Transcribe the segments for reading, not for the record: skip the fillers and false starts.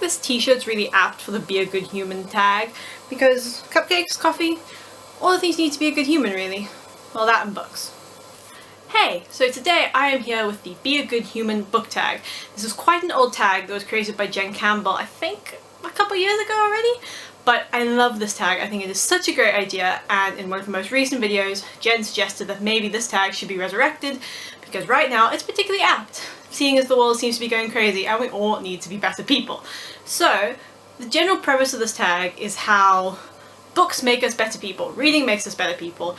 this t-shirt's really apt for the be a good human tag, because cupcakes, coffee, all the things you need to be a good human really. Well, that and books. Hey, so today I am here with the Be a Good Human book tag. This is quite an old tag that was created by Jen Campbell, I think a couple years ago already, but I love this tag. I think it is such a great idea, and in one of her most recent videos, Jen suggested that maybe this tag should be resurrected because right now it's particularly apt, seeing as the world seems to be going crazy and we all need to be better people. So, the general premise of this tag is how books make us better people, reading makes us better people,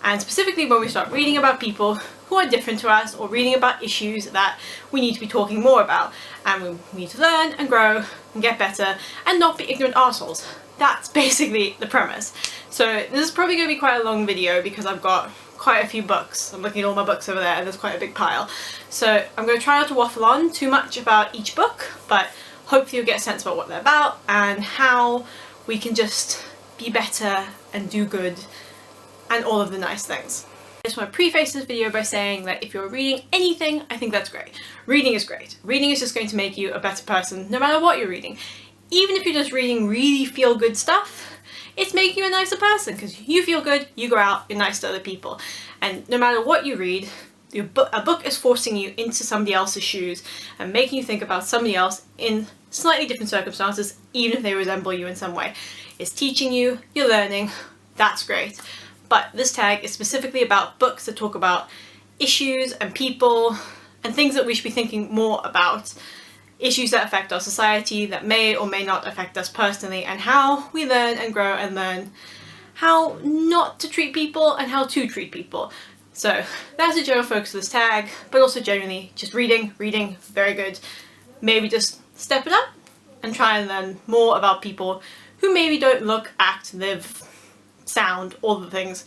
and specifically when we start reading about people who are different to us or reading about issues that we need to be talking more about, and we need to learn and grow and get better and not be ignorant assholes. That's basically the premise. So this is probably going to be quite a long video because I've got quite a few books. I'm looking at all my books over there and there's quite a big pile. So I'm going to try not to waffle on too much about each book, but hopefully you'll get a sense about what they're about and how we can just be better and do good and all of the nice things. I just want to preface this video by saying that if you're reading anything, I think that's great. Reading is great. Reading is just going to make you a better person no matter what you're reading. Even if you're just reading really feel-good stuff, it's making you a nicer person because you feel good, you go out, you're nice to other people. And no matter what you read, a book is forcing you into somebody else's shoes and making you think about somebody else in slightly different circumstances, even if they resemble you in some way. It's teaching you, you're learning, that's great. But this tag is specifically about books that talk about issues and people and things that we should be thinking more about. Issues that affect our society, that may or may not affect us personally, and how we learn and grow and learn how not to treat people and how to treat people. So that's the general focus of this tag, but also generally just reading, very good. Maybe just step it up and try and learn more about people who maybe don't look, act, live, sound, all the things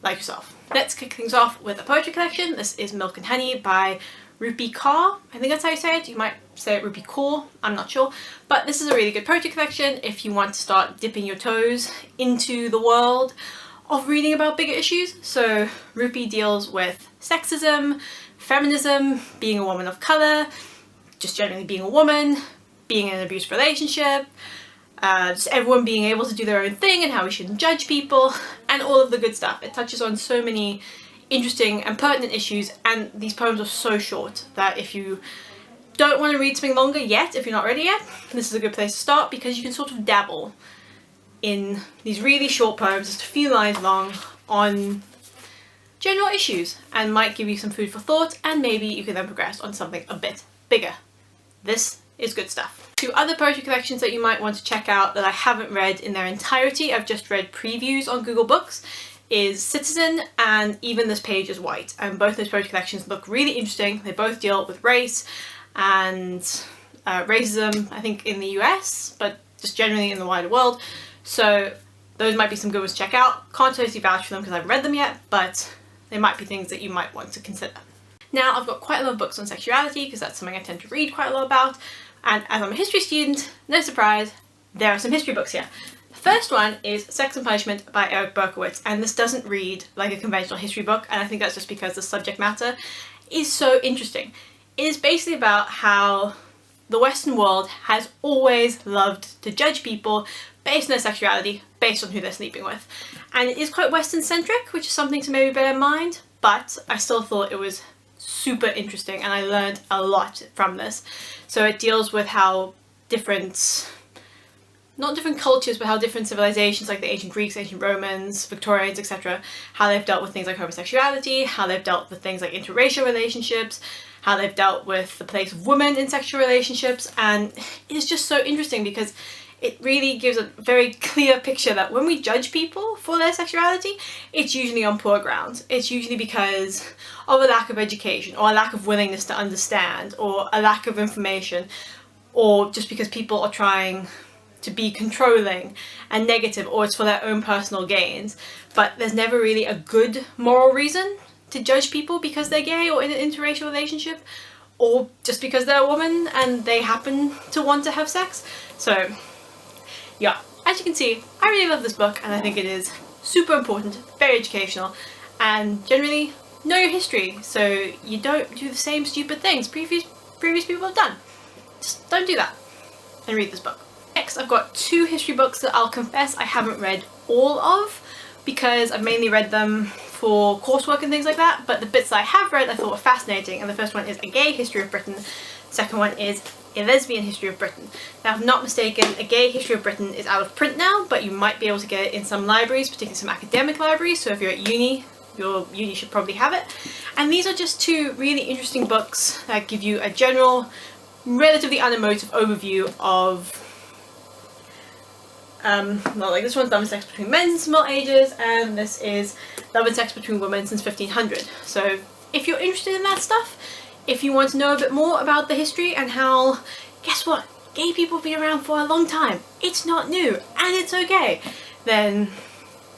like yourself. Let's kick things off with a poetry collection. This is Milk and Honey by Rupi Kaur. I think that's how you say it. You might say it Rupi Kaur, I'm not sure. But this is a really good poetry collection if you want to start dipping your toes into the world of reading about bigger issues. So Rupi deals with sexism, feminism, being a woman of colour, just generally being a woman, being in an abusive relationship, just everyone being able to do their own thing and how we shouldn't judge people, and all of the good stuff. It touches on so many interesting and pertinent issues, and these poems are so short that if you don't want to read something longer yet, if you're not ready yet, this is a good place to start because you can sort of dabble in these really short poems, just a few lines long, on general issues, and might give you some food for thought, and maybe you can then progress on something a bit bigger. This is good stuff. Two other poetry collections that you might want to check out that I haven't read in their entirety, I've just read previews on Google Books, is Citizen and Even This Page is White. And both those poetry collections look really interesting. They both deal with race and racism, I think in the US, but just generally in the wider world. So those might be some good ones to check out. Can't totally vouch for them because I haven't read them yet, but they might be things that you might want to consider. Now I've got quite a lot of books on sexuality because that's something I tend to read quite a lot about. And as I'm a history student, no surprise, there are some history books here. The first one is Sex and Punishment by Eric Berkowitz, and this doesn't read like a conventional history book, and I think that's just because the subject matter is so interesting. It is basically about how the Western world has always loved to judge people based on their sexuality, based on who they're sleeping with. And it is quite Western-centric, which is something to maybe bear in mind, but I still thought it was super interesting and I learned a lot from this. So it deals with how different, not different cultures, but how different civilizations like the ancient Greeks, ancient Romans, Victorians, etc., how they've dealt with things like homosexuality, how they've dealt with things like interracial relationships, how they've dealt with the place of women in sexual relationships, and it's just so interesting because it really gives a very clear picture that when we judge people for their sexuality, it's usually on poor grounds. It's usually because of a lack of education, or a lack of willingness to understand, or a lack of information, or just because people are trying to be controlling and negative, or it's for their own personal gains. But there's never really a good moral reason to judge people because they're gay or in an interracial relationship, or just because they're a woman and they happen to want to have sex. So yeah, as you can see, I really love this book and I think it is super important, very educational, and generally know your history so you don't do the same stupid things previous people have done. Just don't do that. and read this book. Next, I've got 2 history books that I'll confess I haven't read all of because I've mainly read them for coursework and things like that, but the bits that I have read I thought were fascinating, and the first one is A Gay History of Britain, the second one is A Lesbian History of Britain. Now, if I'm not mistaken, A Gay History of Britain is out of print now, but you might be able to get it in some libraries, particularly some academic libraries, so if you're at uni, your uni should probably have it. And these are just 2 really interesting books that give you a general, relatively unemotive overview of well, like this one's Love and Sex Between Men Since the Middle Ages, and this is Love and Sex Between Women Since 1500. So if you're interested in that stuff, if you want to know a bit more about the history and how, guess what, gay people have been around for a long time, it's not new, and it's okay, then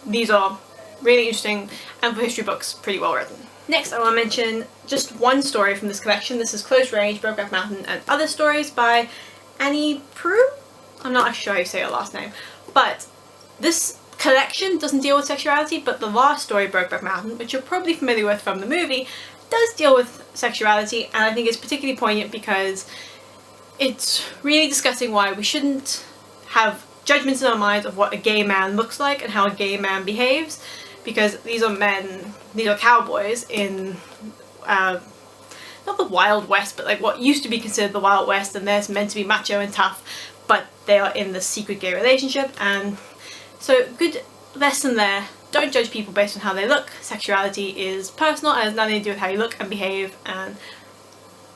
these are really interesting, and for history books, pretty well written. Next, I want to mention just one story from this collection. This is Close Range, Brokeback Mountain and Other Stories by Annie Proulx. I'm not actually sure how you say her last name, but this collection doesn't deal with sexuality, but the last story, Brokeback Mountain, which you're probably familiar with from the movie, does deal with sexuality, and I think it's particularly poignant because it's really discussing why we shouldn't have judgments in our minds of what a gay man looks like and how a gay man behaves, because these are men, these are cowboys in not the Wild West, but like what used to be considered the Wild West, and they're meant to be macho and tough, but they are in this secret gay relationship. And so good lesson there. Don't judge people based on how they look. Sexuality is personal and has nothing to do with how you look and behave, and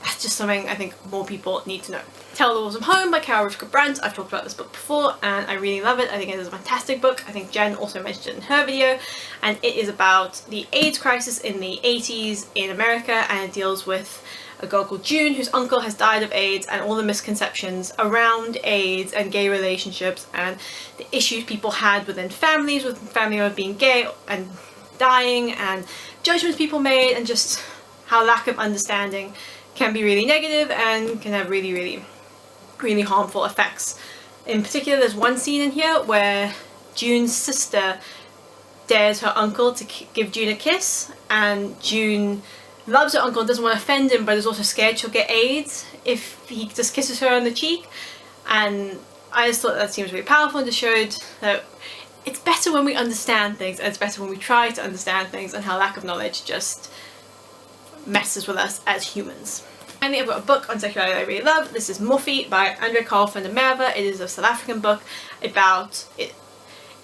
that's just something I think more people need to know. Tell the Walls of Home by Carol Rivka-Brandt. I've talked about this book before and I really love it. I think it is a fantastic book. I think Jen also mentioned it in her video, and it is about the AIDS crisis in the 80s in America, and it deals with a girl called June whose uncle has died of AIDS and all the misconceptions around AIDS and gay relationships and the issues people had within families, with family members being gay and dying, and judgments people made, and just how lack of understanding can be really negative and can have really harmful effects. In particular, there's one scene in here where June's sister dares her uncle to give June a kiss, and June loves her uncle and doesn't want to offend him, but is also scared she'll get AIDS if he just kisses her on the cheek. And I just thought that seems really powerful, and just showed that it's better when we understand things, and it's better when we try to understand things, and how lack of knowledge just messes with us as humans. Finally, I've got a book on sexuality that I really love. This is Muffy by Andre Carl van der Merwe. It is a South African book about it.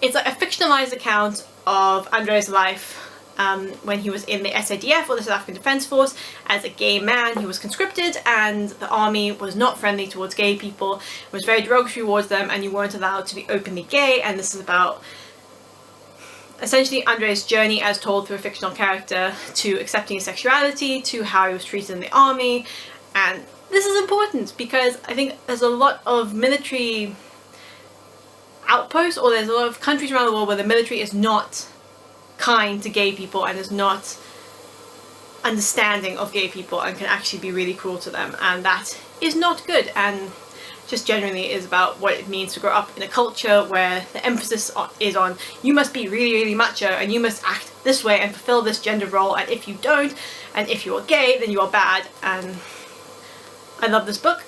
It's like a fictionalized account of Andre's life when he was in the SADF, or the South African Defence Force, as a gay man. He was conscripted, and the army was not friendly towards gay people. It was very derogatory towards them, and you weren't allowed to be openly gay. And this is about essentially Andre's journey as told through a fictional character, to accepting his sexuality, to how he was treated in the army. And this is important because I think there's a lot of military outposts, or there's a lot of countries around the world where the military is not kind to gay people and is not understanding of gay people and can actually be really cruel to them, and that is not good. And just generally is about what it means to grow up in a culture where the emphasis is on you must be really macho and you must act this way and fulfill this gender role, and if you don't, and if you're gay, then you are bad. And I love this book.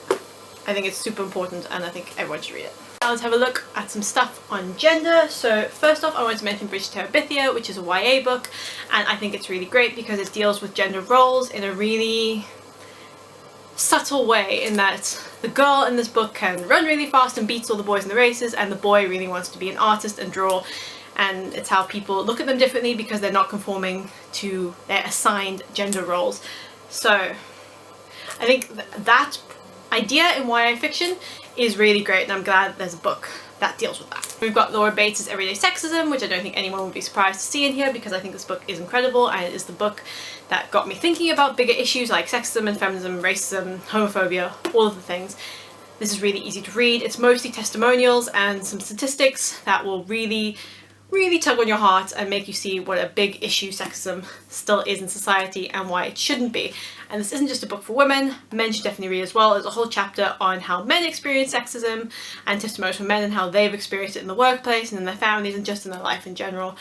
I think it's super important, and I think everyone should read it. Now let's have a look at some stuff on gender. So first off, I want to mention Bridget Terabithia, which is a YA book, and I think it's really great because it deals with gender roles in a really subtle way, in that the girl in this book can run really fast and beats all the boys in the races, and the boy really wants to be an artist and draw, and it's how people look at them differently because they're not conforming to their assigned gender roles. So I think that idea in YA fiction is really great, and I'm glad there's a book that deals with that. We've got Laura Bates' Everyday Sexism, which I don't think anyone would be surprised to see in here because I think this book is incredible, and it is the book that got me thinking about bigger issues like sexism and feminism, racism, homophobia, all of the things. This is really easy to read. It's mostly testimonials and some statistics that will really tug on your heart and make you see what a big issue sexism still is in society and why it shouldn't be. And this isn't just a book for women, men should definitely read as well. There's a whole chapter on how men experience sexism and testimonies from men and how they've experienced it in the workplace and in their families and just in their life in general.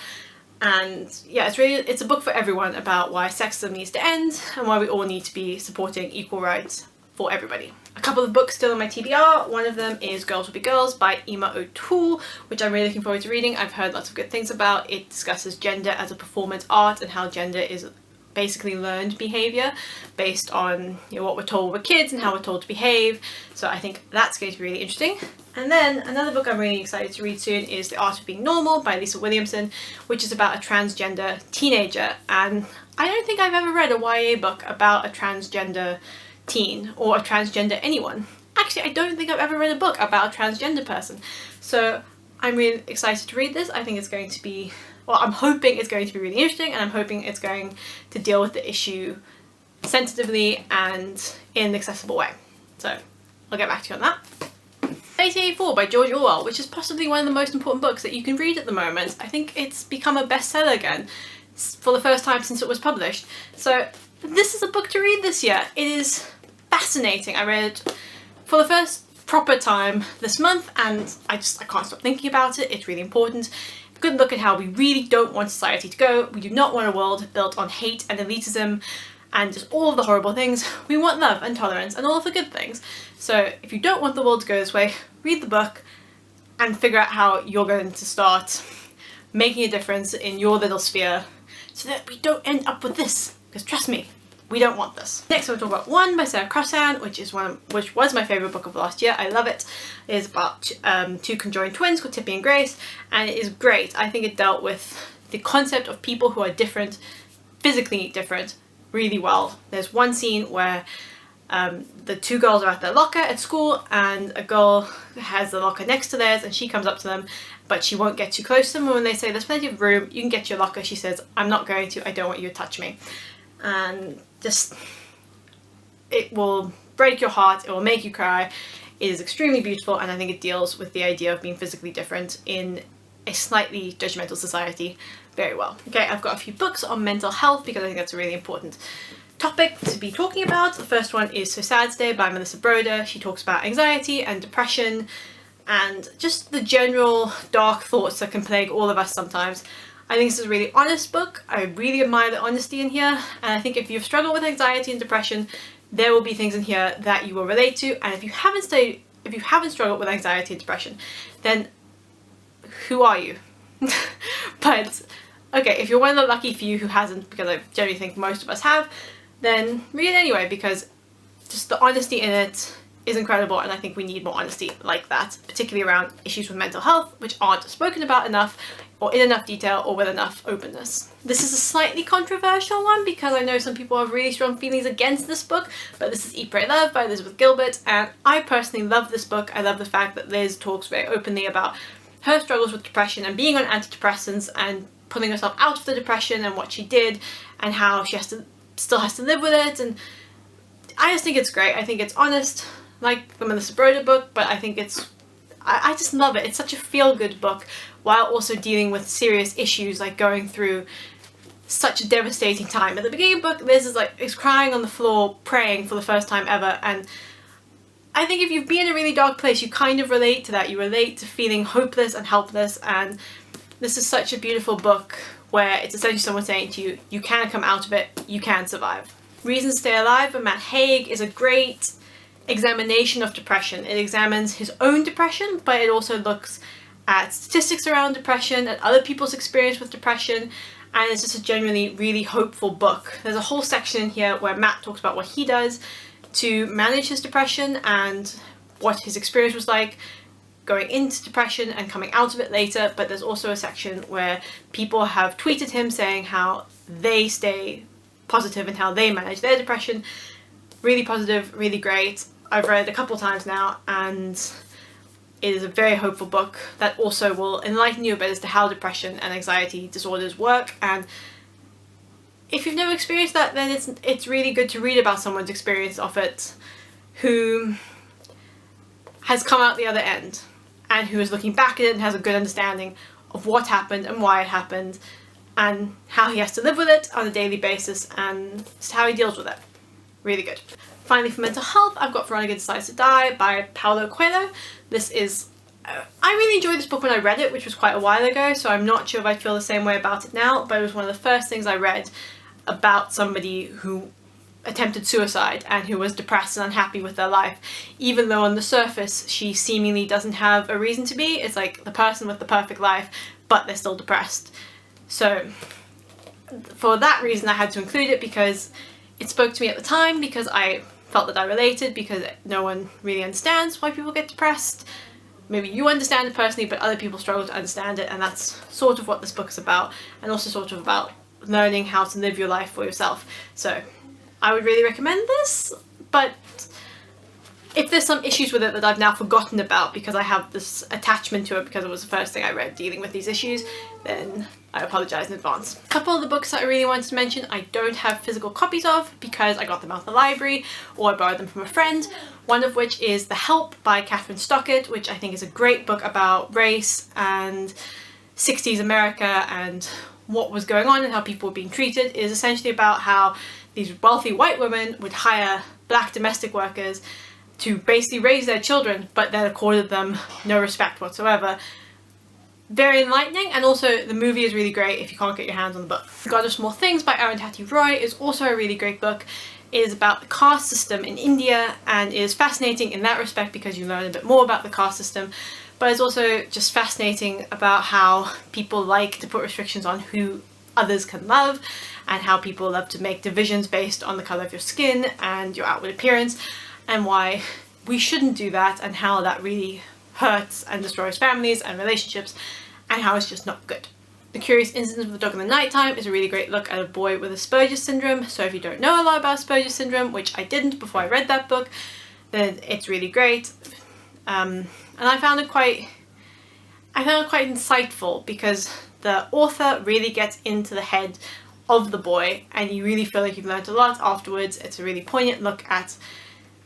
And yeah, it's a book for everyone about why sexism needs to end and why we all need to be supporting equal rights for everybody. A couple of books still on my TBR. One of them is Girls Will Be Girls by Emma O'Toole, which I'm really looking forward to reading. I've heard lots of good things about. It discusses gender as a performance art and how gender is basically learned behaviour based on, you know, what we're told we're kids and how we're told to behave. So I think that's going to be really interesting. And then another book I'm really excited to read soon is The Art of Being Normal by Lisa Williamson, which is about a transgender teenager. And I don't think I've ever read a YA book about a transgender teen or a transgender anyone. Actually, I don't think I've ever read a book about a transgender person. So I'm really excited to read this. I think it's going to be, well, I'm hoping it's going to be really interesting, and I'm hoping it's going to deal with the issue sensitively and in an accessible way. So I'll get back to you on that. 1884 by George Orwell, which is possibly one of the most important books that you can read at the moment. I think it's become a bestseller again for the first time since it was published. So this is a book to read this year. It is fascinating. I read it for the first proper time this month, and I can't stop thinking about it. It's really important. Good look at how we really don't want society to go. We do not want a world built on hate and elitism and just all of the horrible things. We want love and tolerance and all of the good things. So if you don't want the world to go this way, read the book and figure out how you're going to start making a difference in your little sphere so that we don't end up with this. Because trust me, we don't want this. Next I want to talk about One by Sarah Crossan, which was my favourite book of last year. I love it. It is about two conjoined twins called Tippy and Grace, and it is great. I think it dealt with the concept of people who are different, physically different, really well. There's one scene where the two girls are at their locker at school, and a girl has the locker next to theirs, and she comes up to them, but she won't get too close to them. And when they say there's plenty of room, you can get your locker, she says, I'm not going to, I don't want you to touch me. And just, it will break your heart, it will make you cry. It is extremely beautiful, and I think it deals with the idea of being physically different in a slightly judgmental society very well. Okay, I've got a few books on mental health because I think that's a really important topic to be talking about. The first one is So Sad Today by Melissa Broder. She talks about anxiety and depression and just the general dark thoughts that can plague all of us sometimes. I think this is a really honest book. I really admire the honesty in here, and I think if you've struggled with anxiety and depression, there will be things in here that you will relate to. And if you haven't struggled with anxiety and depression, then who are you? But okay, if you're one of the lucky few who hasn't, because I generally think most of us have, then read it anyway, because just the honesty in it is incredible, and I think we need more honesty like that, particularly around issues with mental health, which aren't spoken about enough, or in enough detail, or with enough openness. This is a slightly controversial one because I know some people have really strong feelings against this book, but this is Eat, Pray, Love by Elizabeth Gilbert, and I personally love this book. I love the fact that Liz talks very openly about her struggles with depression and being on antidepressants and pulling herself out of the depression and what she did and how she still has to live with it. And I just think it's great. I think it's honest, like the Melissa Broder book, but I think I just love it. It's such a feel-good book while also dealing with serious issues, like going through such a devastating time. At the beginning of the book, Liz is crying on the floor, praying for the first time ever, and I think if you've been in a really dark place, you kind of relate to that. You relate to feeling hopeless and helpless, and this is such a beautiful book where it's essentially someone saying to you, you can come out of it, you can survive. Reasons to Stay Alive by Matt Haig is a great examination of depression. It examines his own depression, but it also looks at statistics around depression and other people's experience with depression, and it's just a genuinely really hopeful book. There's a whole section in here where Matt talks about what he does to manage his depression and what his experience was like going into depression and coming out of it later, but there's also a section where people have tweeted him saying how they stay positive and how they manage their depression. Really positive, really great. I've read it a couple times now, and it is a very hopeful book that also will enlighten you a bit as to how depression and anxiety disorders work. And if you've never experienced that, then it's really good to read about someone's experience of it who has come out the other end and who is looking back at it and has a good understanding of what happened and why it happened and how he has to live with it on a daily basis and just how he deals with it. Really good. Finally, for mental health, I've got Veronica Decides to Die by Paulo Coelho. This is I really enjoyed this book when I read it, which was quite a while ago, so I'm not sure if I feel the same way about it now, but it was one of the first things I read about somebody who attempted suicide and who was depressed and unhappy with their life, even though on the surface she seemingly doesn't have a reason to be. It's like the person with the perfect life, but they're still depressed. So for that reason I had to include it, because it spoke to me at the time, because I felt that I related, because no one really understands why people get depressed. Maybe you understand it personally, but other people struggle to understand it, and that's sort of what this book is about, and also sort of about learning how to live your life for yourself. So I would really recommend this, but if there's some issues with it that I've now forgotten about because I have this attachment to it because it was the first thing I read dealing with these issues, then I apologise in advance. A couple of the books that I really wanted to mention I don't have physical copies of because I got them out of the library or I borrowed them from a friend, one of which is The Help by Catherine Stockett, which I think is a great book about race and 60s America and what was going on and how people were being treated. It is essentially about how these wealthy white women would hire black domestic workers to basically raise their children, but then accorded them no respect whatsoever. Very enlightening, and also the movie is really great if you can't get your hands on the book. God of Small Things by Arundhati Roy is also a really great book. It is about the caste system in India and is fascinating in that respect because you learn a bit more about the caste system, but it's also just fascinating about how people like to put restrictions on who others can love and how people love to make divisions based on the colour of your skin and your outward appearance, and why we shouldn't do that and how that really hurts and destroys families and relationships and how it's just not good. The Curious Incidents of the Dog in the Nighttime is a really great look at a boy with Asperger's syndrome, so if you don't know a lot about Asperger's syndrome, which I didn't before I read that book, then it's really great. And I found it quite insightful because the author really gets into the head of the boy and you really feel like you've learned a lot afterwards. It's a really poignant look at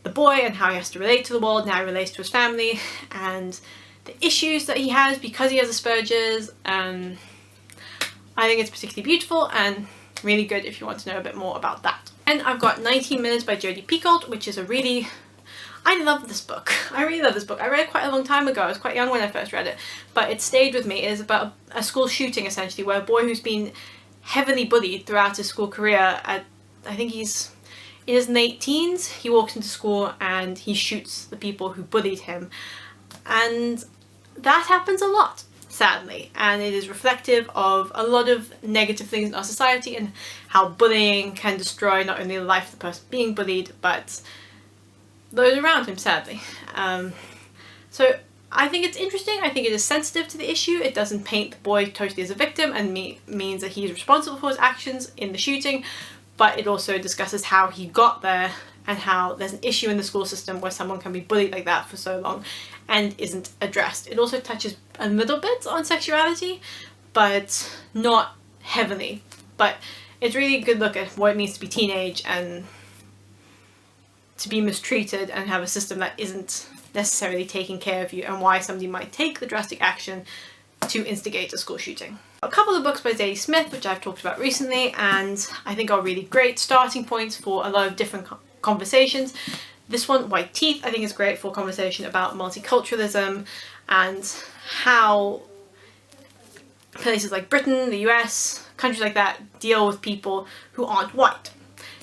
the boy and how he has to relate to the world and how he relates to his family and the issues that he has because he has Asperger's. I think it's particularly beautiful and really good if you want to know a bit more about that. And I've got 19 Minutes by Jodi Picoult, which is I love this book. I really love this book. I read it quite a long time ago. I was quite young when I first read it, but it stayed with me. It is about a school shooting essentially, where a boy who's been heavily bullied throughout his school career, I think he's in his late teens, he walks into school and he shoots the people who bullied him. And that happens a lot, sadly, and it is reflective of a lot of negative things in our society and how bullying can destroy not only the life of the person being bullied, but those around him, sadly. So I think it's interesting. I think it is sensitive to the issue. It doesn't paint the boy totally as a victim and means that he's responsible for his actions in the shooting, but it also discusses how he got there and how there's an issue in the school system where someone can be bullied like that for so long and isn't addressed. It also touches a little bit on sexuality, but not heavily. But it's really a good look at what it means to be teenage and to be mistreated and have a system that isn't necessarily taking care of you, and why somebody might take the drastic action to instigate a school shooting. A couple of books by Zadie Smith, which I've talked about recently, and I think are really great starting points for a lot of different conversations. This one, White Teeth, I think is great for a conversation about multiculturalism and how places like Britain, the US, countries like that deal with people who aren't white.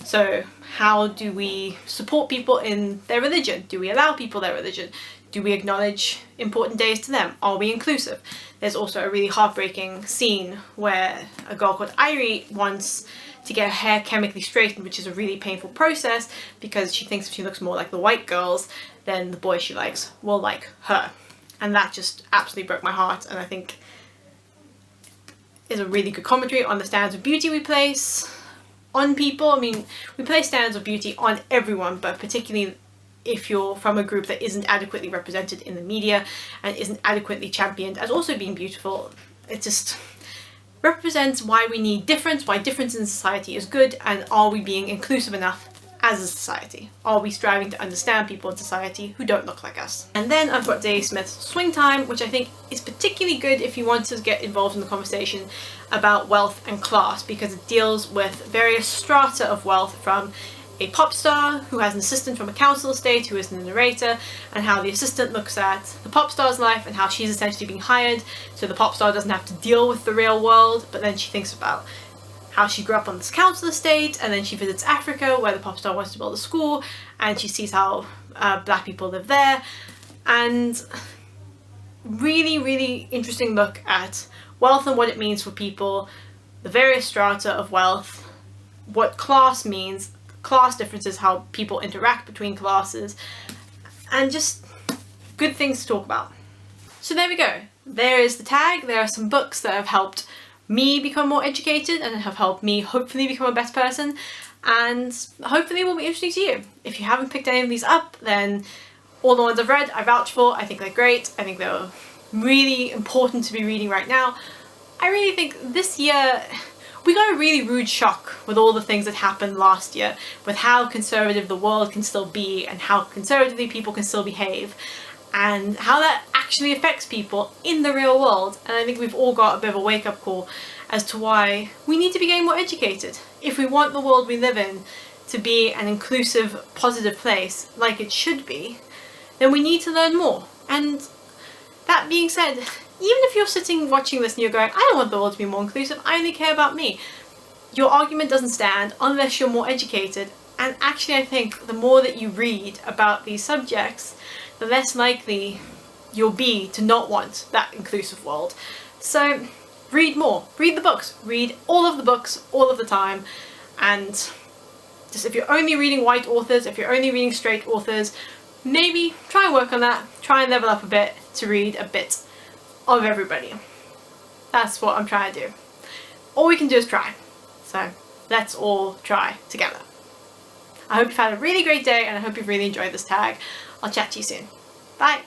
So how do we support people in their religion? Do we allow people their religion? Do we acknowledge important days to them? Are we inclusive? There's also a really heartbreaking scene where a girl called Irie wants to get her hair chemically straightened, which is a really painful process because she thinks if she looks more like the white girls, then the boys she likes will like her. And that just absolutely broke my heart, and I think is a really good commentary on the standards of beauty we place on people. I mean, we place standards of beauty on everyone, but particularly if you're from a group that isn't adequately represented in the media and isn't adequately championed as also being beautiful. It just represents why we need difference, why difference in society is good, and are we being inclusive enough as a society? Are we striving to understand people in society who don't look like us? And then I've got Zadie Smith's Swing Time, which I think is particularly good if you want to get involved in the conversation about wealth and class, because it deals with various strata of wealth, from a pop star who has an assistant from a council estate who is the narrator, and how the assistant looks at the pop star's life and how she's essentially being hired so the pop star doesn't have to deal with the real world, but then she thinks about how she grew up on this council estate, and then she visits Africa where the pop star wants to build a school, and she sees how black people live there. And really, really interesting look at wealth and what it means for people, the various strata of wealth, what class means, class differences, how people interact between classes, and just good things to talk about. So there we go. There is the tag. There are some books that have helped me become more educated and have helped me hopefully become a better person, and hopefully will be interesting to you. If you haven't picked any of these up, then all the ones I've read I vouch for. I think they're great. I think they're really important to be reading right now. I really think this year we got a really rude shock with all the things that happened last year, with how conservative the world can still be and how conservatively people can still behave, and how that actually affects people in the real world. And I think we've all got a bit of a wake-up call as to why we need to be getting more educated. If we want the world we live in to be an inclusive, positive place like it should be, then we need to learn more. And that being said, even if you're sitting watching this and you're going, I don't want the world to be more inclusive, I only care about me, your argument doesn't stand unless you're more educated. And actually I think the more that you read about these subjects, the less likely you'll be to not want that inclusive world. So read more, read the books, read all of the books all of the time, and just if you're only reading white authors, if you're only reading straight authors, maybe try and work on that, try and level up a bit to read a bit of everybody. That's what I'm trying to do. All we can do is try. So let's all try together. I hope you've had a really great day, and I hope you've really enjoyed this tag. I'll chat to you soon. Bye!